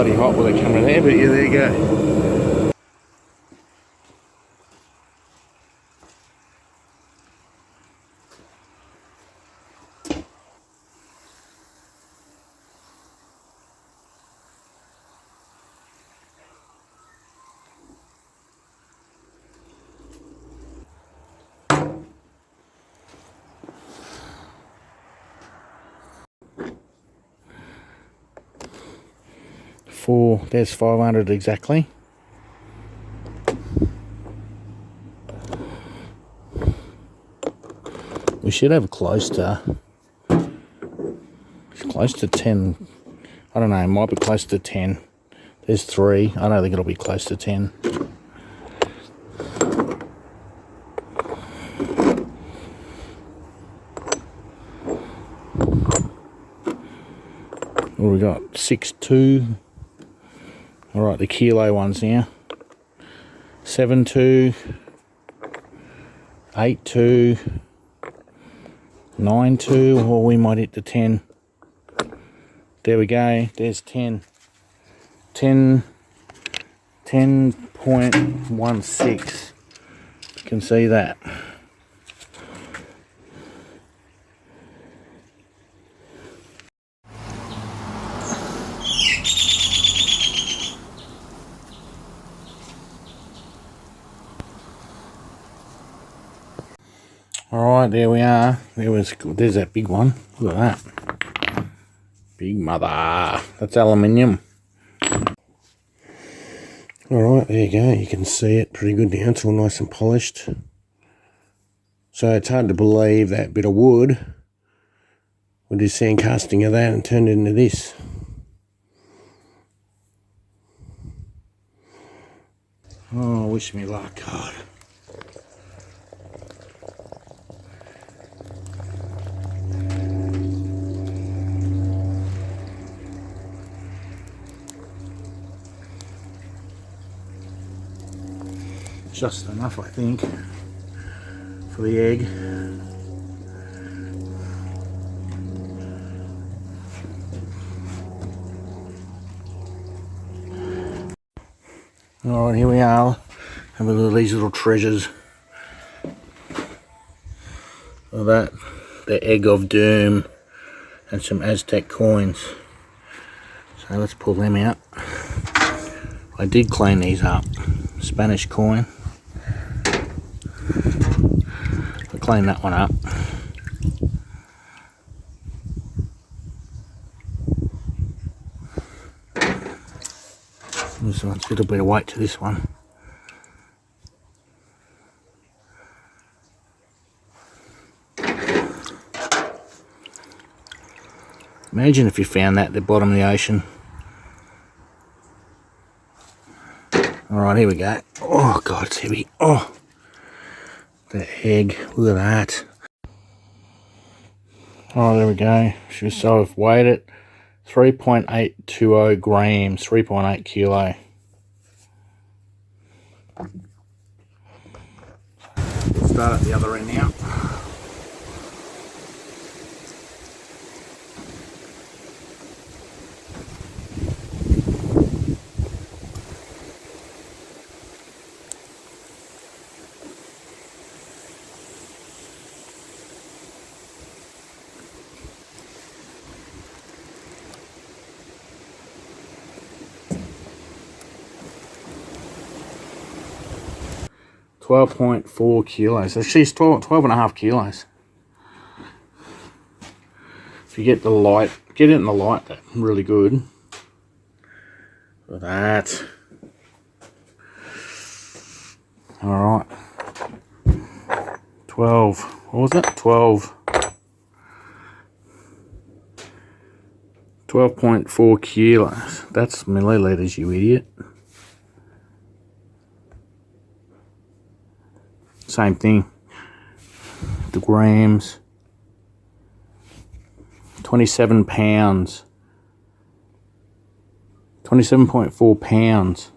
bloody hot with the camera there, but yeah, there you go. There's 500 exactly. We should have close to 10. I don't know, it might be close to 10. There's 3. I don't think it'll be close to 10. What have we got? 6.2. Alright, the kilo ones now. 7.2, 8.2, 9.2, or we might hit the 10. There we go, there's 10. 10.16. You can see that. Alright, there we are. There's that big one. Look at that. Big mother. That's aluminium. Alright, there you go. You can see it pretty good now. It's all nice and polished. So it's hard to believe that bit of wood, we did sand casting of that and turned it into this. Oh, wish me luck, God. Just enough, I think, for the egg. Alright, here we are. Have a look at these little treasures. Look at that. The Egg of Doom and some Aztec coins. So let's pull them out. I did clean these up. Spanish coin. I cleaned that one up. This one's a little bit of weight to this one. Imagine if you found that at the bottom of the ocean. Alright, here we go. Oh God, it's heavy. Oh, the egg. Look at that. Oh, there we go. So I've weighed it. 3.820 grams, 3.8 kilo. We'll start at the other end now. .4 kilos. So she's 12.5 kilos. If you get the light, get it in the light, that's really good. Look at that. Alright. 12. What was that? 12. 12.4 kilos. That's milliliters, you idiot. Same thing. The grams. 27 pounds. 27.4 pounds.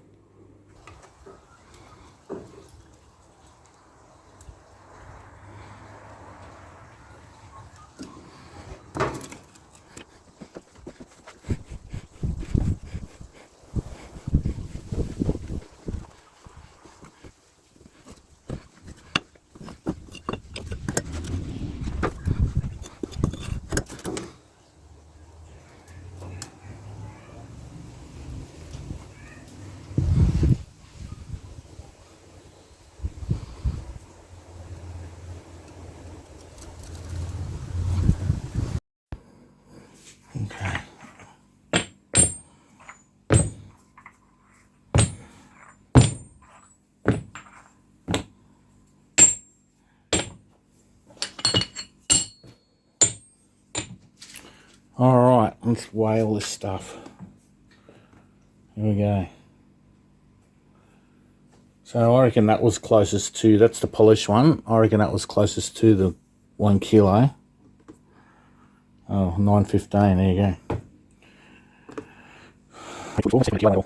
Let's weigh all this stuff. Here we go. So I reckon that was closest to, that's the polished one. I reckon that was closest to the 1 kilo. Oh, 915, there you go. 124,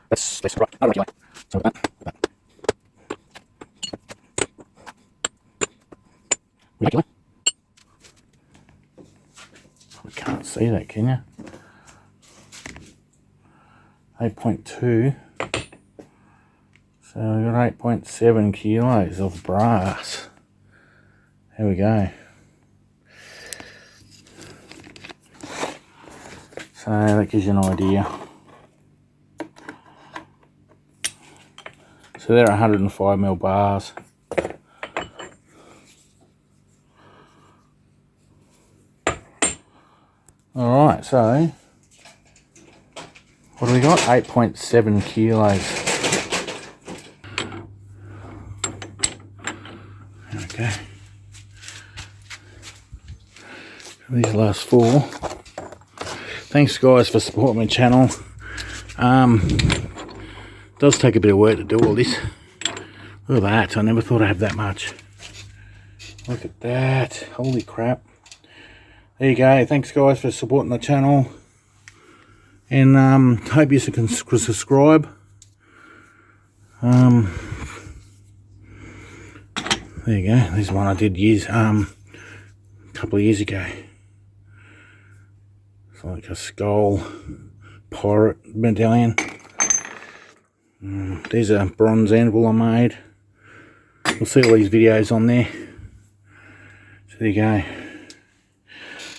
that's right, not a kilo. So that. Kilo? You can't see that, can you? 8.2. So we've got 8.7 kilos of brass. There we go. So that gives you an idea. So they're 105mm bars. Alright, so what do we got? 8.7 kilos. Okay. These last 4. Thanks guys for supporting my channel. Does take a bit of work to do all this. Look at that, I never thought I'd have that much. Look at that, holy crap. There you go, thanks guys for supporting the channel. And hope you can subscribe. There you go, this is one I did years, a couple of years ago. It's like a skull pirate medallion. There's a bronze anvil I made. You'll see all these videos on there. So there you go.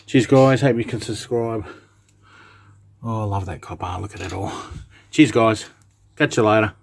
Cheers guys, hope you can subscribe. Oh, I love that copper, look at it all. Cheers guys, catch you later.